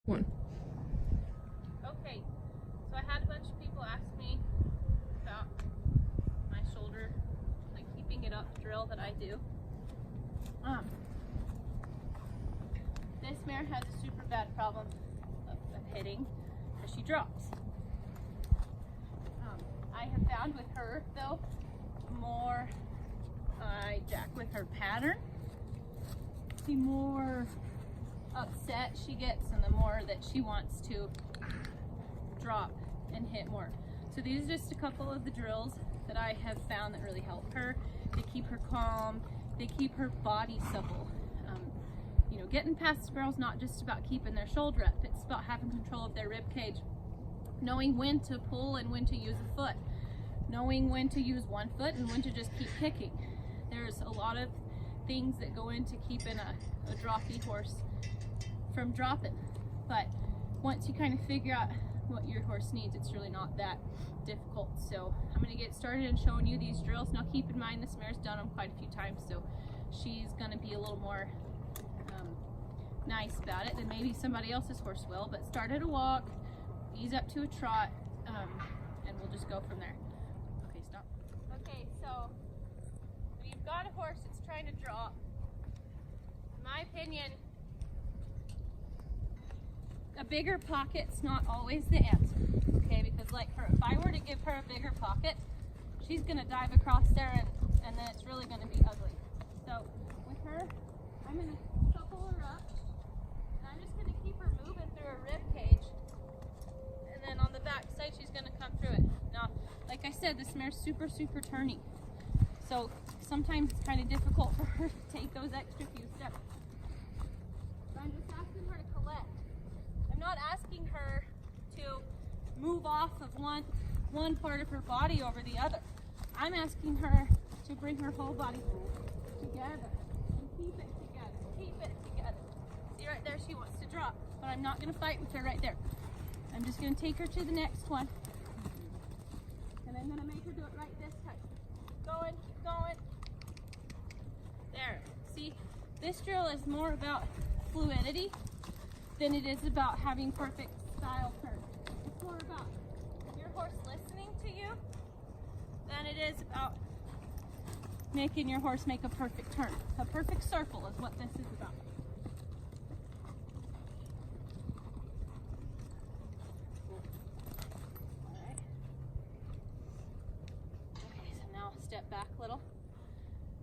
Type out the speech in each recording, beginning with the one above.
One. Okay, so I had a bunch of people ask me about my shoulder, like keeping it up drill that I do. This mare has a super bad problem of hitting as she drops. I have found with her though, the more I jack with her pattern, the more upset she gets and the more that she wants to drop and hit more. So these are just a couple of the drills that I have found that really help her. They keep her calm, they keep her body supple. You know, getting past the barrel is not just about keeping their shoulder up, it's about having control of their rib cage, knowing when to pull and when to use a foot, knowing when to use one foot and when to just keep kicking. There's a lot of things that go into keeping a droppy horse from dropping, but once you kind of figure out what your horse needs, it's really not that difficult. So I'm going to get started in showing you these drills. Now keep in mind this mare's done them quite a few times, so she's going to be a little more nice about it than maybe somebody else's horse will. But start at a walk, ease up to a trot, and we'll just go from there. Okay, stop. Okay, so when you've got a horse that's trying to drop, in my opinion, a bigger pocket's not always the answer, okay? Because like her, if I were to give her a bigger pocket, she's gonna dive across there and then it's really gonna be ugly. So with her, I'm gonna couple her up and I'm just gonna keep her moving through her rib cage. And then on the back side, she's gonna come through it. Now, like I said, this mare's super, super turny. So sometimes it's kind of difficult for her to take those extra few steps. So I'm just asking her to collect. I'm not asking her to move off of one part of her body over the other. I'm asking her to bring her whole body together and keep it together, keep it together. See right there, she wants to drop, but I'm not going to fight with her right there. I'm just going to take her to the next one, and I'm going to make her do it right this time. Going, keep going. There. See, this drill is more about fluidity than it is about having perfect style turn. It's more about your horse listening to you than it is about making your horse make a perfect turn. A perfect circle is what this is about. Alright. Okay, so now step back a little.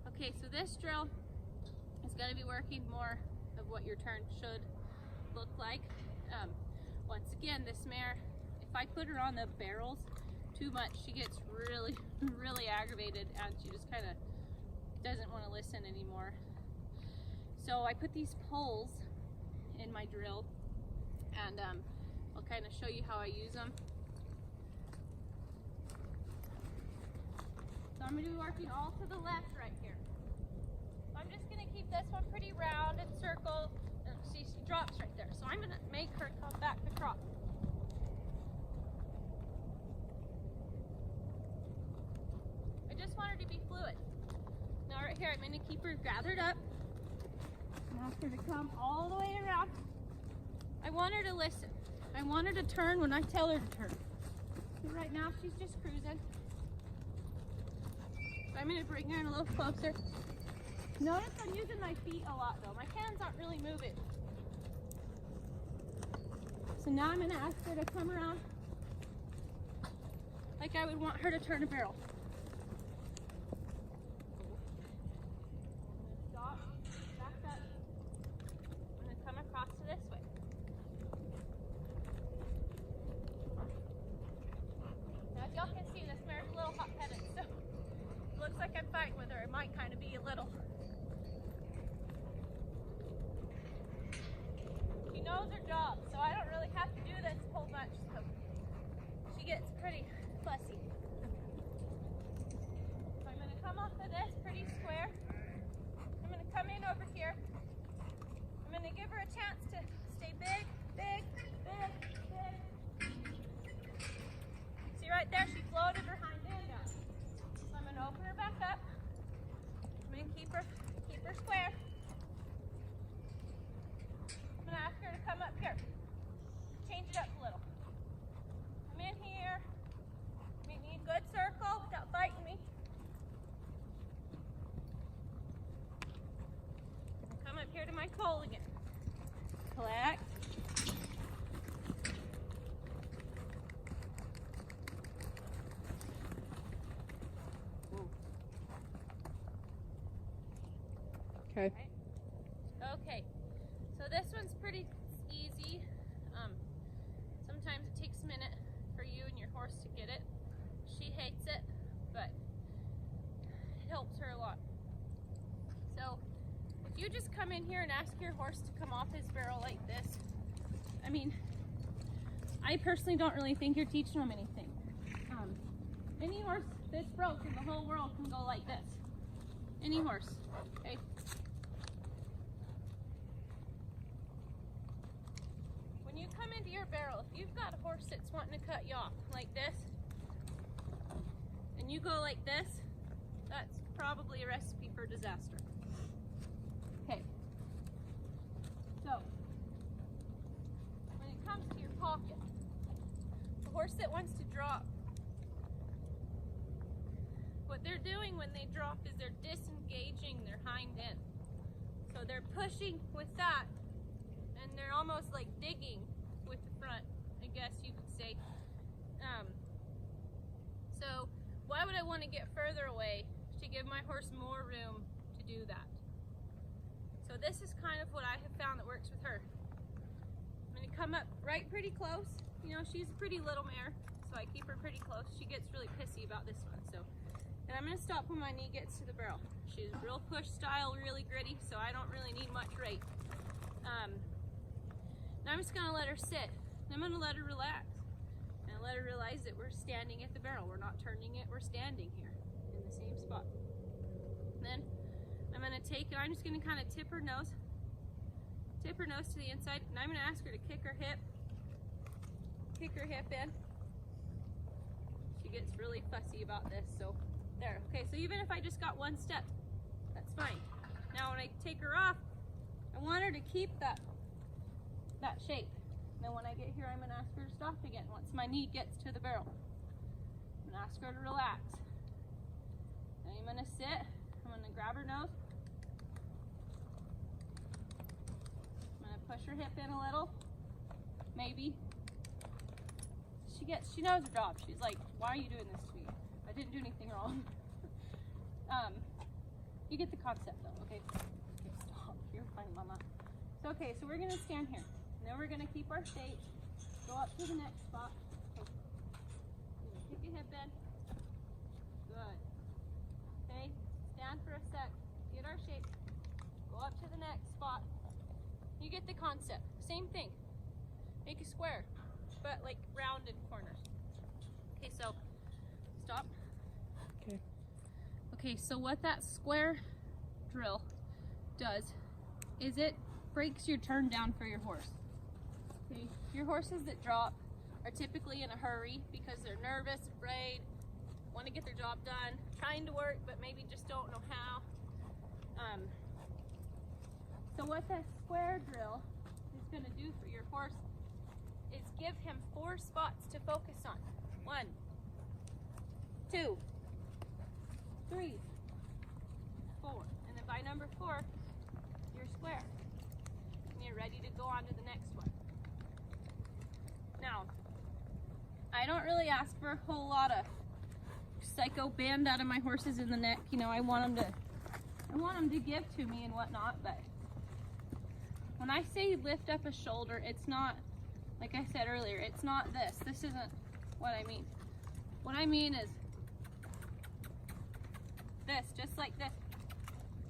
Okay, so this drill is going to be working more of what your turn should look like. Once again, this mare, if I put her on the barrels too much, she gets really, really aggravated and she just kind of doesn't want to listen anymore. So I put these poles in my drill and I'll kind of show you how I use them. So I'm going to be working all to the left right here. I'm just going to keep this one pretty round and circle. See, she drops right there. So I'm going to make her come back to trot. I just want her to be fluid. Now right here, I'm going to keep her gathered up and ask her to come all the way around. I want her to listen. I want her to turn when I tell her to turn. So right now, she's just cruising. So I'm going to bring her in a little closer. Notice I'm using my feet a lot though. My hands aren't really moving. So now I'm going to ask her to come around like I would want her to turn a barrel. Stop, back up. I'm going to come across to this way. Now as y'all can see, this mare's a little hot-headed, so it looks like I'm fighting with her. It might kind of be a little. She knows her job, so I don't really have to do this whole much, so she gets pretty fussy. So I'm going to come off of this pretty square. I'm going to come in over here. I'm going to give her a chance to stay big, big, big, big. See right there, she floated her hind end down. So I'm going to open her back up. I'm going to keep her square. I'm going to ask her to come up here. Okay. Okay, so this one's pretty easy. Sometimes it takes a minute for you and your horse to get it. She hates it, but it helps her a lot. So if you just come in here and ask your horse to come off his barrel like this, I mean, I personally don't really think you're teaching them anything. Any horse that's broke in the whole world can go like this. Any horse, okay? When you come into your barrel, if you've got a horse that's wanting to cut you off like this, and you go like this, that's probably a recipe for disaster. Okay. So, when it comes to your pocket, the horse that wants to drop, what they're doing when they drop is they're disengaging their hind end. So they're pushing with that, and they're almost like digging with the front, I guess you could say. So why would I want to get further away to give my horse more room to do that? So this is kind of what I have found that works with her. I'm going to come up right pretty close. You know, she's a pretty little mare, so I keep her pretty close. She gets really pissy about this one. So, and I'm going to stop when my knee gets to the barrel. She's real push style, really gritty, so I don't really need much rate. Now I'm just going to let her sit. I'm going to let her relax and let her realize that we're standing at the barrel. We're not turning it, we're standing here in the same spot. And then I'm going to take it, I'm just going to kind of tip her nose to the inside, and I'm going to ask her to kick her hip in. She gets really fussy about this, so there. Okay, so even if I just got one step, that's fine. Now when I take her off, I want her to keep that shape. And then when I get here, I'm going to ask her to stop again once my knee gets to the barrel. I'm going to ask her to relax. Then I'm going to sit. I'm going to grab her nose. I'm going to push her hip in a little. Maybe. She knows her job. She's like, why are you doing this to me? I didn't do anything wrong. You get the concept though, okay? Okay, stop. You're fine, mama. So, okay, so we're going to stand here. And then we're going to keep our shape. Go up to the next spot. Kick your hip in. Good. Okay, stand for a sec. Get our shape. Go up to the next spot. You get the concept. Same thing. Make a square, but like rounded corners. Okay, so stop. Okay. Okay, so what that square drill does is it breaks your turn down for your horse. Okay, your horses that drop are typically in a hurry because they're nervous, afraid, want to get their job done, trying to work, but maybe just don't know how. So what that square drill is going to do for your horse is give him 4 spots to focus on. 1, 2, 3, 4. And then by number 4, you're square. And you're ready to go on to the next one. Now, I don't really ask for a whole lot of psycho bend out of my horses in the neck. You know, I want them to give to me and whatnot, but when I say lift up a shoulder, it's not, like I said earlier, it's not this. This isn't what I mean. What I mean is this, just like this,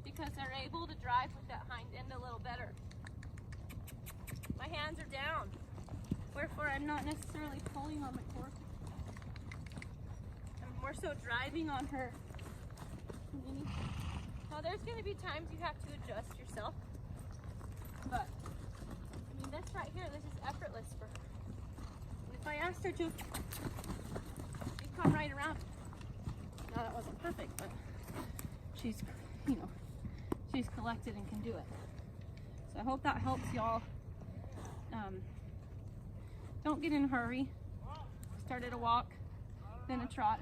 because they're able to drive with that hind end a little better. My hands are down, wherefore I'm not necessarily pulling on my horse. I'm more so driving on her. Now there's going to be times you have to adjust yourself, but I mean this right here, this is effortless for her. And if I asked her to, she'd come right around. Now that wasn't perfect, but she's, you know, she's collected and can do it. So I hope that helps y'all. Don't get in a hurry. Start at a walk, then a trot.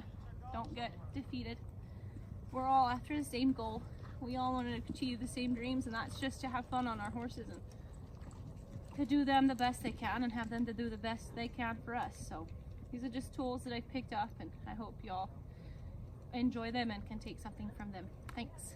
Don't get defeated. We're all after the same goal. We all want to achieve the same dreams, and that's just to have fun on our horses and to do them the best they can and have them to do the best they can for us. So these are just tools that I've picked up, and I hope y'all enjoy them and can take something from them. Thanks.